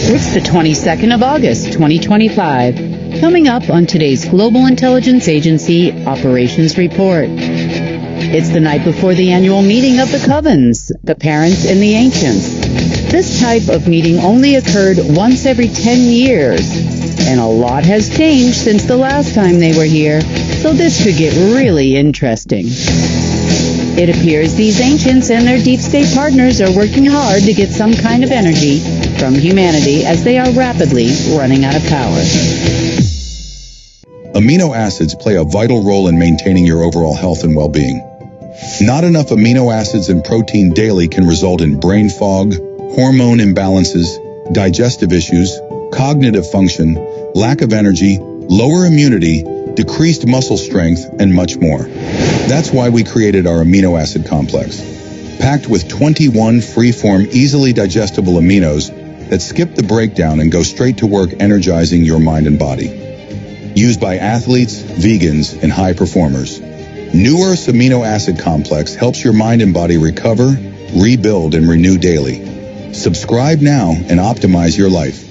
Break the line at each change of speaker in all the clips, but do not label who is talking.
It's the 22nd of August, 2025. Coming up on today's Global Intelligence Agency Operations Report. It's the night before the annual meeting of the Covens, the Parents and the Ancients. This type of meeting only occurred once every 10 years, and a lot has changed since the last time they were here, so this could get really interesting. It appears these ancients and their deep state partners are working hard to get some kind of energy from humanity as they are rapidly running out of power.
Amino acids play a vital role in maintaining your overall health and well-being. Not enough amino acids and protein daily can result in brain fog, hormone imbalances, digestive issues, cognitive function, lack of energy, lower immunity, decreased muscle strength, and much more. That's why we created our amino acid complex, packed with 21 free-form, easily digestible aminos that skip the breakdown and go straight to work energizing your mind and body. Used by athletes, vegans, and high performers. New Earth's amino acid complex helps your mind and body recover, rebuild, and renew daily. Subscribe now and optimize your life.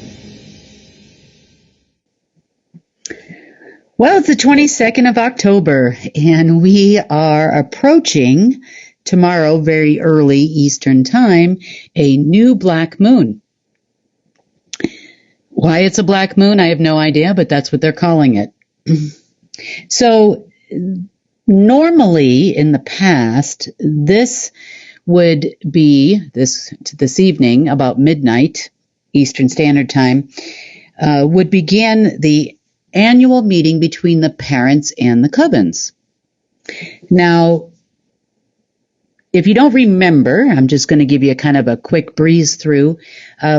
Well, it's the 22nd of October, and we are approaching tomorrow, very early Eastern Time, a new black moon. Why it's a black moon, I have no idea, but that's what they're calling it. So, normally in the past, this would be, this evening, about midnight, Eastern Standard Time, would begin the annual meeting between the parents and the Covens. Now, if you don't remember, I'm just going to give you a kind of a quick breeze through.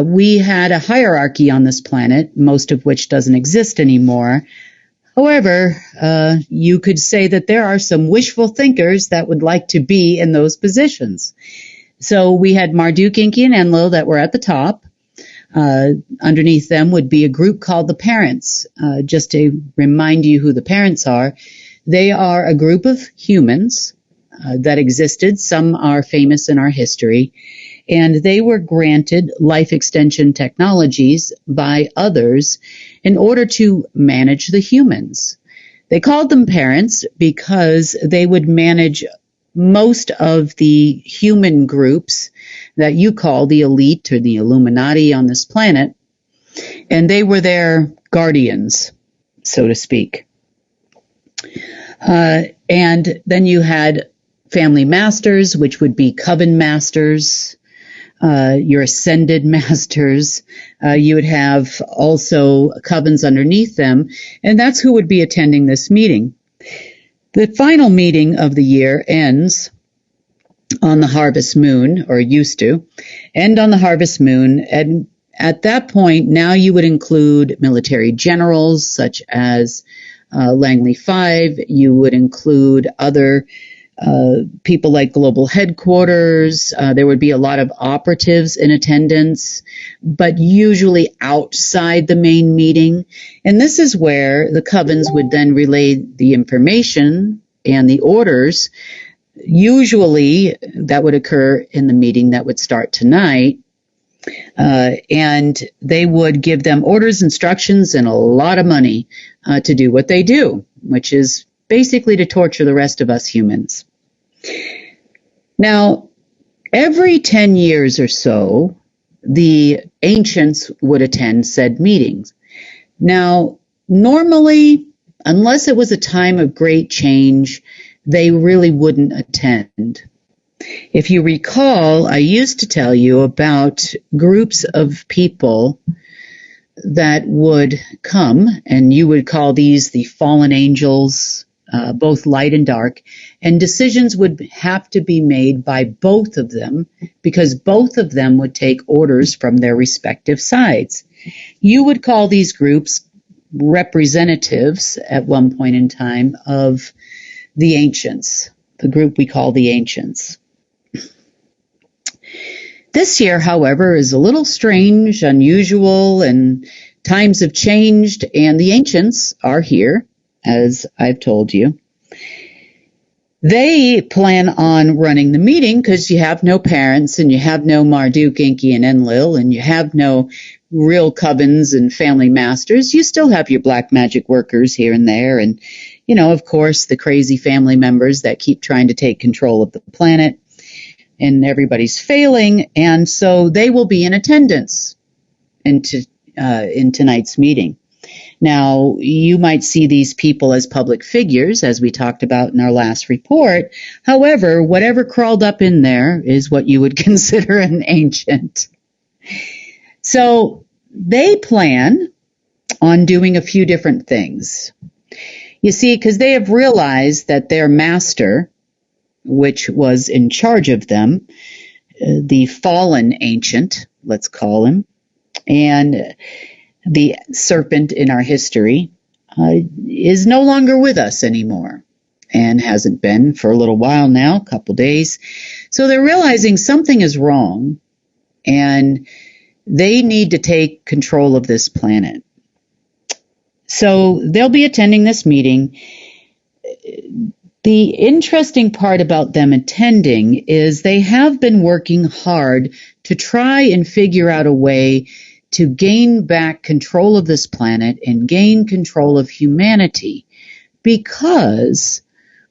We had a hierarchy on this planet, most of which doesn't exist anymore. However, you could say that there are some wishful thinkers that would like to be in those positions. So we had Marduk, Enki, and Enlil that were at the top. Underneath them would be a group called the Parents. Just to remind you who the Parents are, they are a group of humans that existed. Some are famous in our history, and they were granted life extension technologies by others in order to manage the humans. They called them Parents because they would manage most of the human groups that you call the elite or the Illuminati on this planet, and they were their guardians, so to speak. And then you had family masters, which would be coven masters, your ascended masters. You would have also covens underneath them, and that's who would be attending this meeting. The final meeting of the year ends on the harvest moon, or used to end on the harvest moon, and at that point, now you would include military generals such as Langley 5. You would include other people like global headquarters. There would be a lot of operatives in attendance, but usually outside the main meeting. And this is where the covens would then relay the information and the orders. Usually that would occur in the meeting that would start tonight. And they would give them orders, instructions, and a lot of money to do what they do, which is basically to torture the rest of us humans. Now, every 10 years or so, the ancients would attend said meetings. Now, normally, unless it was a time of great change, they really wouldn't attend. If you recall, I used to tell you about groups of people that would come, and you would call these the fallen angels, both light and dark, and decisions would have to be made by both of them because both of them would take orders from their respective sides. You would call these groups representatives at one point in time of the ancients, the group we call the ancients. This year, however, is a little strange, unusual, and times have changed, and the ancients are here, as I've told you. They plan on running the meeting because you have no parents and you have no Marduk, Inky, and Enlil, and you have no real covens and family masters. You still have your black magic workers here and there, and, of course, the crazy family members that keep trying to take control of the planet, and everybody's failing, and so they will be in attendance in tonight's meeting. Now, you might see these people as public figures, as we talked about in our last report. However, whatever crawled up in there is what you would consider an ancient. So they plan on doing a few different things. You see, because they have realized that their master, which was in charge of them, the fallen ancient, let's call him, and the serpent in our history, is no longer with us anymore and hasn't been for a little while now, a couple days. So they're realizing something is wrong and they need to take control of this planet. So they'll be attending this meeting. The interesting part about them attending is they have been working hard to try and figure out a way to gain back control of this planet and gain control of humanity, because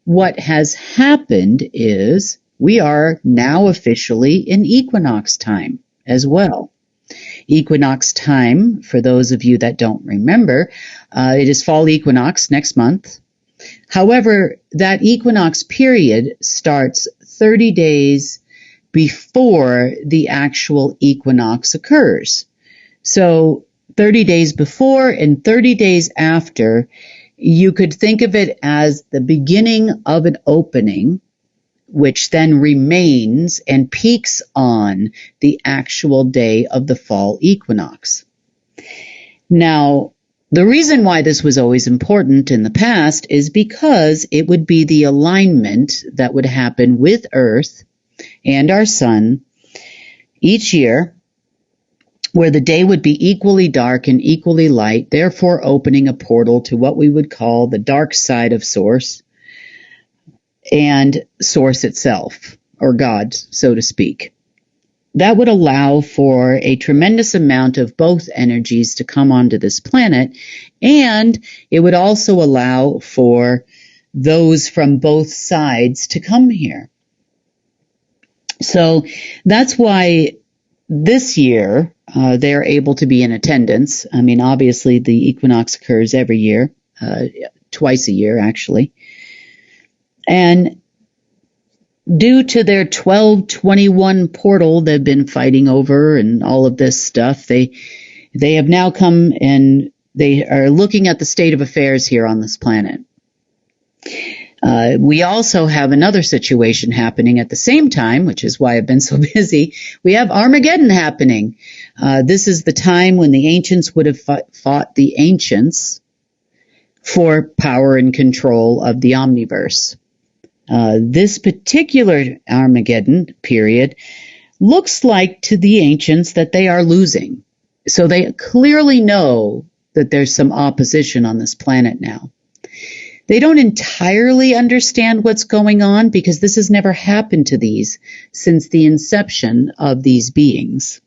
what has happened is we are now officially in equinox time as well. Equinox time, for those of you that don't remember, it is fall equinox next month. However, that equinox period starts 30 days before the actual equinox occurs. So 30 days before and 30 days after, you could think of it as the beginning of an opening, which then remains and peaks on the actual day of the fall equinox. Now, the reason why this was always important in the past is because it would be the alignment that would happen with Earth and our sun each year, where the day would be equally dark and equally light, therefore opening a portal to what we would call the dark side of Source and Source itself, or God, so to speak. That would allow for a tremendous amount of both energies to come onto this planet, and it would also allow for those from both sides to come here. So that's why this year they're able to be in attendance. I mean, obviously the equinox occurs every year, twice a year actually. And due to their 1221 portal they've been fighting over and all of this stuff, they have now come and they are looking at the state of affairs here on this planet. We also have another situation happening at the same time, which is why I've been so busy. We have Armageddon happening. This is the time when the ancients would have fought the ancients for power and control of the omniverse. This particular Armageddon period looks like to the ancients that they are losing. So they clearly know that there's some opposition on this planet now. They don't entirely understand what's going on because this has never happened to these since the inception of these beings.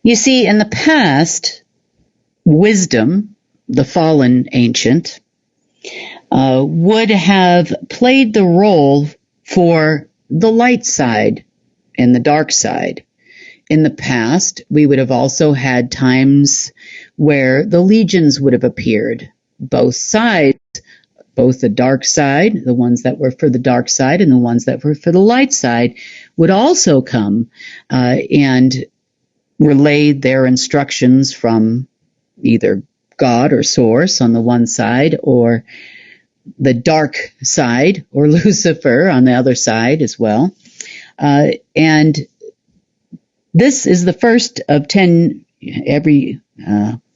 You see, in the past, wisdom, the fallen ancient, would have played the role for the light side and the dark side. In the past, we would have also had times where the legions would have appeared. Both sides, both the dark side, the ones that were for the dark side and the ones that were for the light side, would also come and relay their instructions from either God or Source on the one side, or the dark side, or Lucifer on the other side as well. And this is the first of 10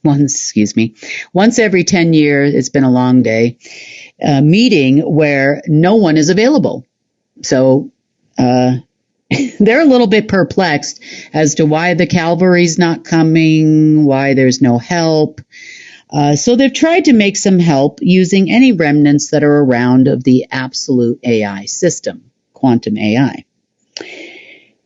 once every 10 years, it's been a long day, meeting where no one is available. So they're a little bit perplexed as to why the cavalry's not coming, why there's no help. So they've tried to make some help using any remnants that are around of the absolute AI system, quantum AI.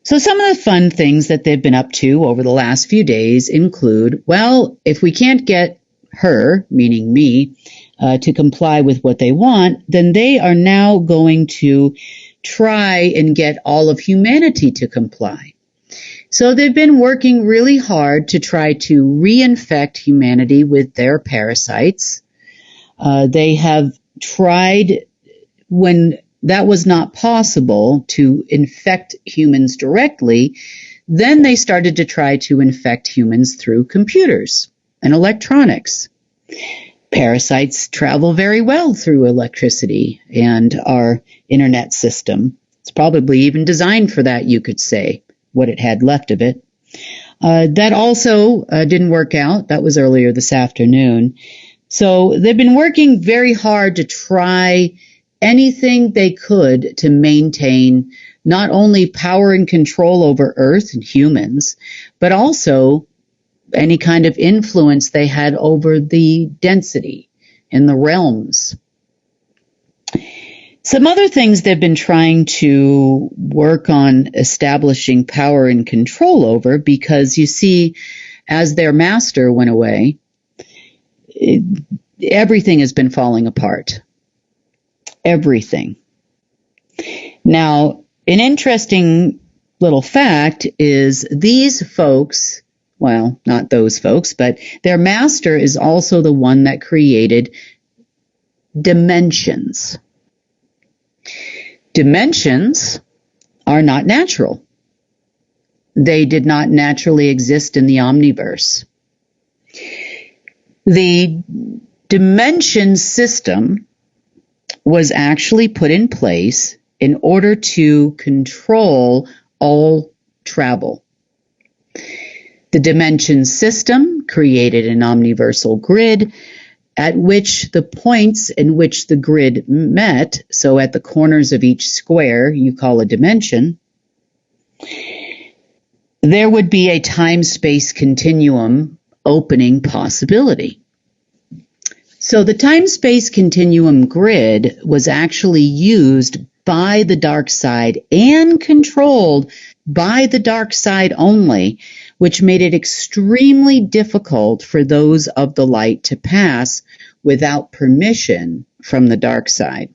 So some of the fun things that they've been up to over the last few days include, well, if we can't get her, meaning me, to comply with what they want, then they are now going to try and get all of humanity to comply. So they've been working really hard to try to reinfect humanity with their parasites. They have tried, when that was not possible, to infect humans directly. Then they started to try to infect humans through computers and electronics. Parasites travel very well through electricity and our internet system. It's probably even designed for that, you could say, what it had left of it. That also didn't work out. That was earlier this afternoon. So they've been working very hard to try anything they could to maintain not only power and control over Earth and humans, but also any kind of influence they had over the density in the realms. Some other things they've been trying to work on establishing power and control over, because you see, as their master went away, everything has been falling apart. Everything. Now, an interesting little fact is these folks, well, not those folks, but their master is also the one that created dimensions. Dimensions are not natural. They did not naturally exist in the omniverse. The dimension system was actually put in place in order to control all travel. The dimension system created an omniversal grid at which the points in which the grid met, so at the corners of each square you call a dimension, there would be a time-space continuum opening possibility. So the time-space continuum grid was actually used by the dark side and controlled by the dark side only, which made it extremely difficult for those of the light to pass without permission from the dark side.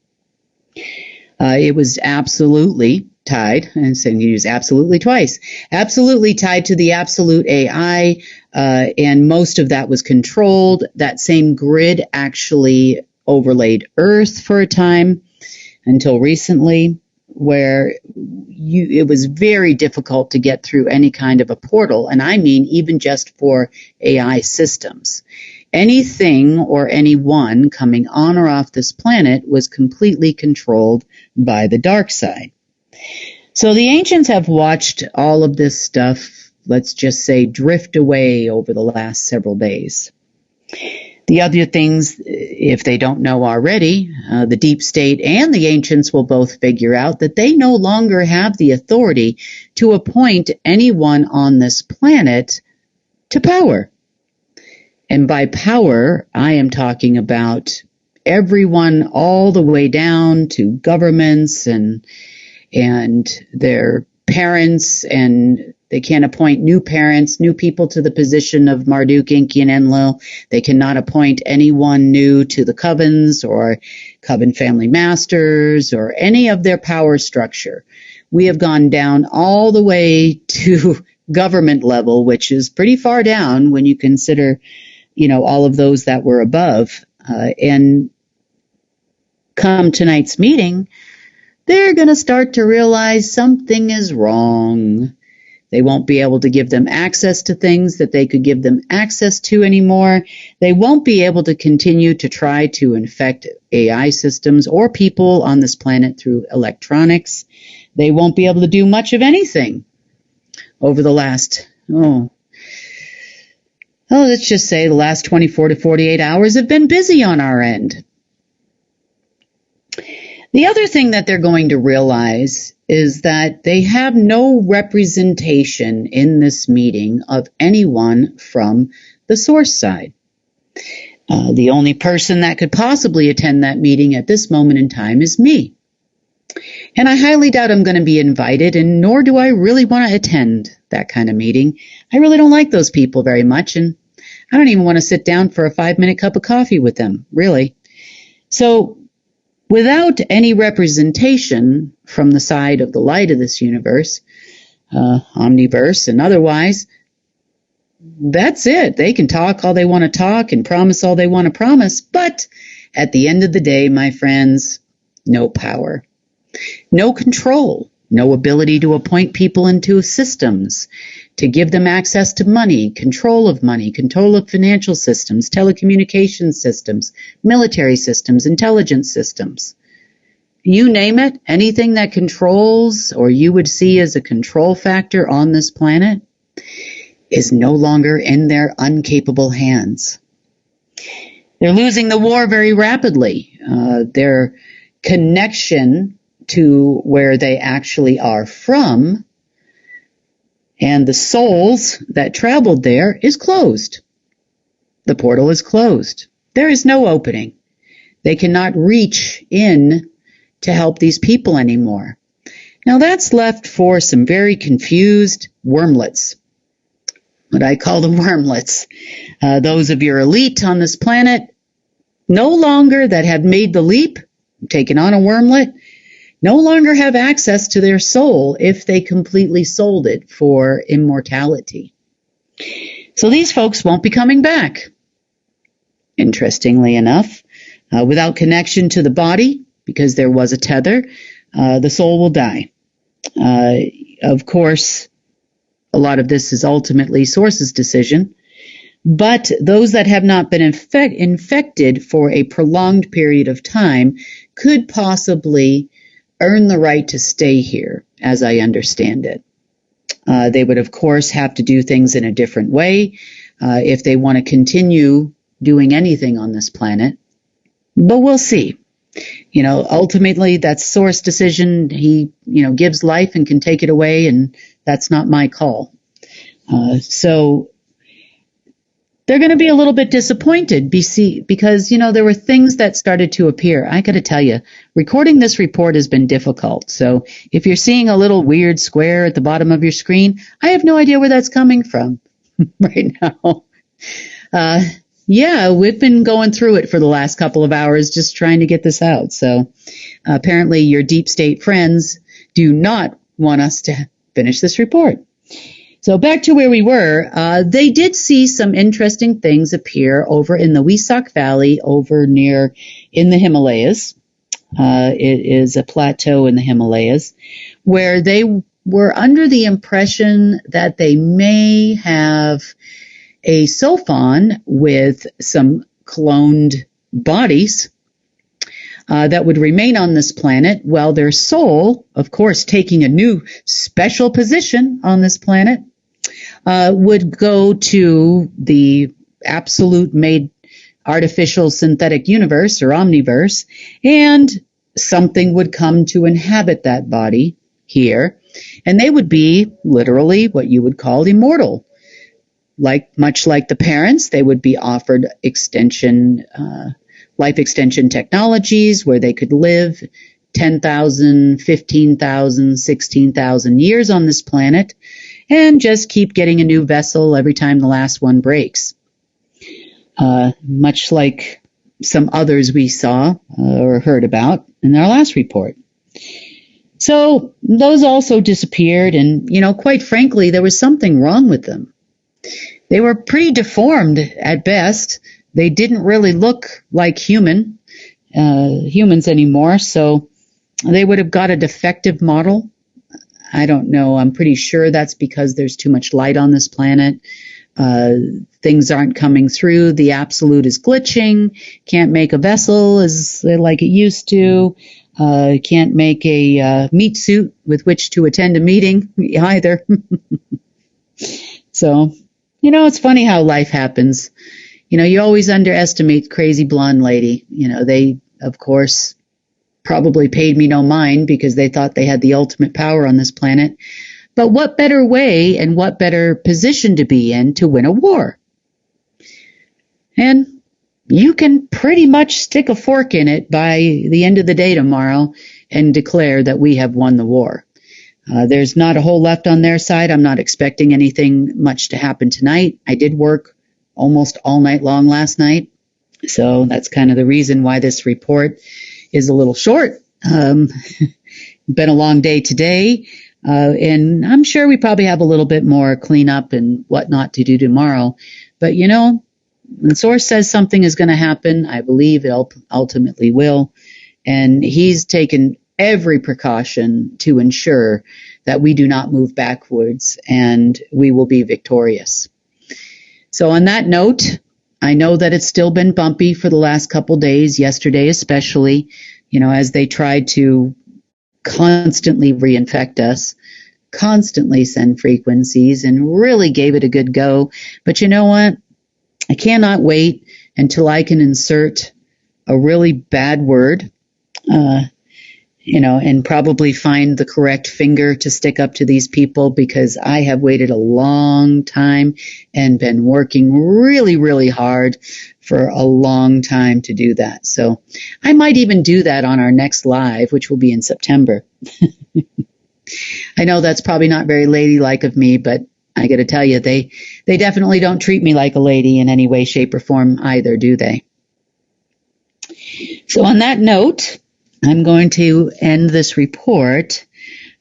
It was absolutely tied, and saying you use absolutely twice, absolutely tied to the absolute AI, and most of that was controlled. That same grid actually overlaid Earth for a time until recently, where it was very difficult to get through any kind of a portal, and I mean even just for AI systems. Anything or anyone coming on or off this planet was completely controlled by the dark side. So the ancients have watched all of this stuff, let's just say, drift away over the last several days. The other things, if they don't know already, the deep state and the ancients will both figure out that they no longer have the authority to appoint anyone on this planet to power. And by power, I am talking about everyone all the way down to governments and their parents, and they can't appoint new parents, new people to the position of Marduk, Enki, and Enlil. They cannot appoint anyone new to the covens or coven family masters or any of their power structure. We have gone down all the way to government level, which is pretty far down when you consider, all of those that were above. And come tonight's meeting, they're going to start to realize something is wrong. They won't be able to give them access to things that they could give them access to anymore. They won't be able to continue to try to infect AI systems or people on this planet through electronics. They won't be able to do much of anything over the last, let's just say the last 24 to 48 hours have been busy on our end. The other thing that they're going to realize is that they have no representation in this meeting of anyone from the source side. The only person that could possibly attend that meeting at this moment in time is me. And I highly doubt I'm going to be invited, and nor do I really want to attend that kind of meeting. I really don't like those people very much, and I don't even want to sit down for a 5-minute cup of coffee with them, really. So, without any representation from the side of the light of this universe, omniverse and otherwise, that's it. They can talk all they want to talk and promise all they want to promise, but at the end of the day, my friends, no power. No control, no ability to appoint people into systems, to give them access to money, control of financial systems, telecommunications systems, military systems, intelligence systems. You name it, anything that controls or you would see as a control factor on this planet is no longer in their incapable hands. They're losing the war very rapidly. Their connection to where they actually are from and the souls that traveled there is closed. The portal is closed. There is no opening. They cannot reach in to help these people anymore. Now that's left for some very confused wormlets. What I call them wormlets. Those of your elite on this planet no longer that have made the leap, taken on a wormlet, no longer have access to their soul if they completely sold it for immortality. So these folks won't be coming back. Interestingly enough, without connection to the body, because there was a tether, the soul will die. Of course, a lot of this is ultimately Source's decision, but those that have not been infected for a prolonged period of time could possibly earn the right to stay here, as I understand it. They would, of course, have to do things in a different way if they want to continue doing anything on this planet. But we'll see. Ultimately, that's Source decision. He, gives life and can take it away, and that's not my call. So they're going to be a little bit disappointed because, there were things that started to appear. I got to tell you, recording this report has been difficult. So if you're seeing a little weird square at the bottom of your screen, I have no idea where that's coming from right now. We've been going through it for the last couple of hours just trying to get this out. So apparently your deep state friends do not want us to finish this report. So back to where we were, they did see some interesting things appear over in the Wesak Valley over near in the Himalayas. It is a plateau in the Himalayas where they were under the impression that they may have a Sophon with some cloned bodies that would remain on this planet while their soul, of course, taking a new special position on this planet, would go to the absolute made artificial synthetic universe or omniverse, and something would come to inhabit that body here, and they would be literally what you would call immortal. Much like the parents, they would be offered life extension technologies where they could live 10,000, 15,000, 16,000 years on this planet and just keep getting a new vessel every time the last one breaks. Much like some others we saw or heard about in our last report. So those also disappeared, and, quite frankly, there was something wrong with them. They were pretty deformed at best. They didn't really look like humans anymore, so they would have got a defective model. I don't know. I'm pretty sure that's because there's too much light on this planet. Things aren't coming through. The absolute is glitching. Can't make a vessel as like it used to. Can't make a meat suit with which to attend a meeting either. So, it's funny how life happens. You always underestimate crazy blonde lady. They, of course, probably paid me no mind because they thought they had the ultimate power on this planet. But what better way and what better position to be in to win a war? And you can pretty much stick a fork in it by the end of the day tomorrow and declare that we have won the war. There's not a whole left on their side. I'm not expecting anything much to happen tonight. I did work almost all night long last night, so that's kind of the reason why this report is a little short. Been a long day today, and I'm sure we probably have a little bit more cleanup and whatnot to do tomorrow. But when the source says something is going to happen, I believe it ultimately will. And he's taken every precaution to ensure that we do not move backwards and we will be victorious. So on that note, I know that it's still been bumpy for the last couple days, yesterday especially, as they tried to constantly reinfect us, constantly send frequencies, and really gave it a good go. But you know what? I cannot wait until I can insert a really bad word, and probably find the correct finger to stick up to these people, because I have waited a long time and been working really, really hard for a long time to do that. So I might even do that on our next live, which will be in September. I know that's probably not very ladylike of me, but I got to tell you, they definitely don't treat me like a lady in any way, shape, or form either, do they? So on that note, I'm going to end this report.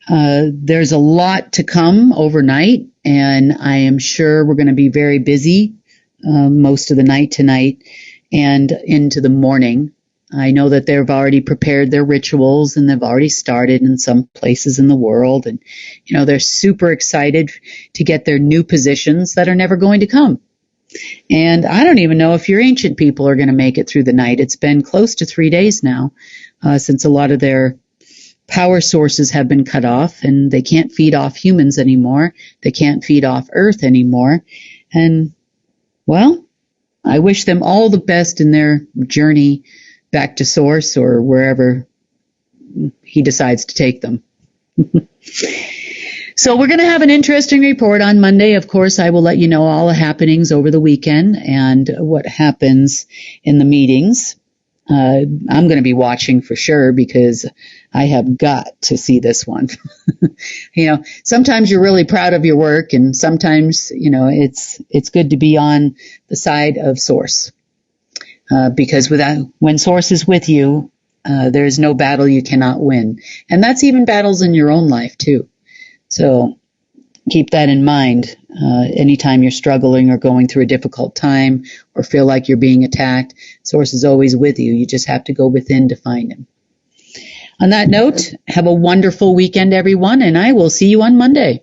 There's a lot to come overnight, and I am sure we're going to be very busy most of the night tonight and into the morning. I know that they've already prepared their rituals, and they've already started in some places in the world. And, they're super excited to get their new positions that are never going to come. And I don't even know if your ancient people are going to make it through the night. It's been close to 3 days now since a lot of their power sources have been cut off, and they can't feed off humans anymore. They can't feed off Earth anymore. And, well, I wish them all the best in their journey back to Source or wherever he decides to take them. So we're going to have an interesting report on Monday. Of course, I will let you know all the happenings over the weekend and what happens in the meetings. I'm going to be watching for sure, because I have got to see this one. Sometimes you're really proud of your work, and sometimes, it's good to be on the side of Source. Because when Source is with you, there's no battle you cannot win. And that's even battles in your own life, too. So keep that in mind anytime you're struggling or going through a difficult time or feel like you're being attacked. Source is always with you. You just have to go within to find him. On that note, have a wonderful weekend, everyone, and I will see you on Monday.